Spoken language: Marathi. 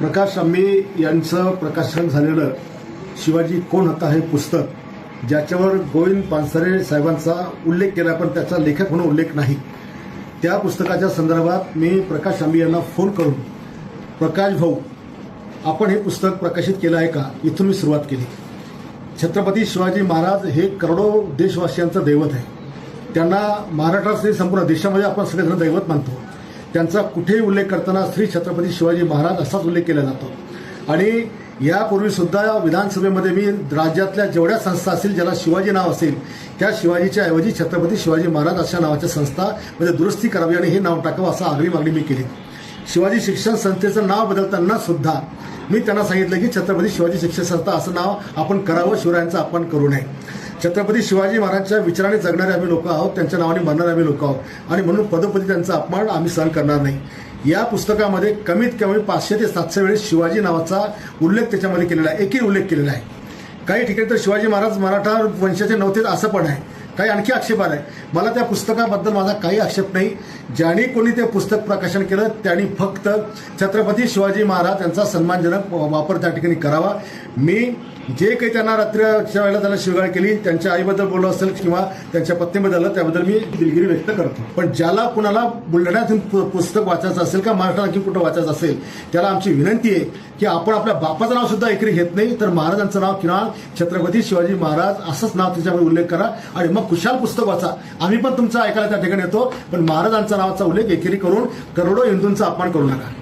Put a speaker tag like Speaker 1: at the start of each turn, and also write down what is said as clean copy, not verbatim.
Speaker 1: प्रकाश आंबे यांचं प्रकाशन झालेलं शिवाजी कोण होता हे पुस्तक, ज्याच्यावर गोविंद पानसरे साहेबांचा उल्लेख केला पण त्याचा लेखक म्हणून उल्लेख नाही, त्या पुस्तकाच्या संदर्भात मी प्रकाश आंबे यांना फोन करून, प्रकाश भाऊ आपण हे पुस्तक प्रकाशित केलं आहे का, इथून मी सुरुवात केली. छत्रपती शिवाजी महाराज हे करोडो देशवासियांचं दैवत आहे. त्यांना महाराष्ट्रात संपूर्ण देशामध्ये आपण सगळेजण दैवत मानतो. त्यांचा कुठेही उल्लेख करताना श्री छत्रपती शिवाजी महाराज असाच उल्लेख केला जातो. आणि यापूर्वी सुद्धा विधानसभेमध्ये मी राज्यातल्या जेवढ्या संस्था असतील ज्याला शिवाजी नाव असेल त्या शिवाजीच्या ऐवजी छत्रपती शिवाजी महाराज अशा नावाच्या संस्थामध्ये दुरुस्ती करावी आणि हे नाव टाकावं असं आग्रही मागणी मी केली. शिवाजी शिक्षण संस्थेचं नाव बदलताना सुद्धा मी त्यांना सांगितलं की छत्रपती शिवाजी शिक्षण संस्था असं नाव आपण करावं, शिवरायांचा अपमान करू नये. छत्रपती शिवाजी महाराजांच्या विचाराने जगणारे आम्ही लोक आहोत, त्यांच्या नावाने मरणारे आम्ही लोक आहोत आणि म्हणून पदोपदी त्यांचा अपमान आम्ही सहन करणार नाही. या पुस्तकामध्ये कमीत कमी 500 ते 700 वेळेस शिवाजी नावाचा उल्लेख त्याच्यामध्ये केलेला आहे, एकही उल्लेख केलेला आहे. काही ठिकाणी तर शिवाजी महाराज मराठा वंशाचे नव्हते असं पण आहे. काही आणखी आक्षेप आहे. मला त्या पुस्तकाबद्दल माझा काही आक्षेप नाही. ज्यांनी कोणी ते पुस्तक प्रकाशन केलं त्यांनी फक्त छत्रपती शिवाजी महाराज यांचा सन्मानजनक वापर त्या ठिकाणी करावा. मी जे काही त्यांना रात्रीच्या वेळेला त्यांना शिवगाळ केली, त्यांच्या आईबद्दल बोललो असेल किंवा त्यांच्या पत्नीबद्दल, त्याबद्दल मी दिलगिरी व्यक्त करतो. पण ज्याला कुणाला बुलढाण्यातून पुस्तक वाचायचं असेल का महाराष्ट्रात आणखी कुठं वाचायचं असेल त्याला आमची विनंती आहे की आपण आपल्या बापाचं नाव सुद्धा एकरी घेत नाही तर महाराजांचं नाव किंवा छत्रपती शिवाजी महाराज असंच नाव त्याच्यामध्ये उल्लेख करा आणि मग खुशाल पुस्तक वाचा. आम्ही पण तुमचं ऐकायला त्या ठिकाणी येतो, पण महाराजांच्या नावाचा उल्लेख एकेरी करून करोडो हिंदूंचा अपमान करू नका.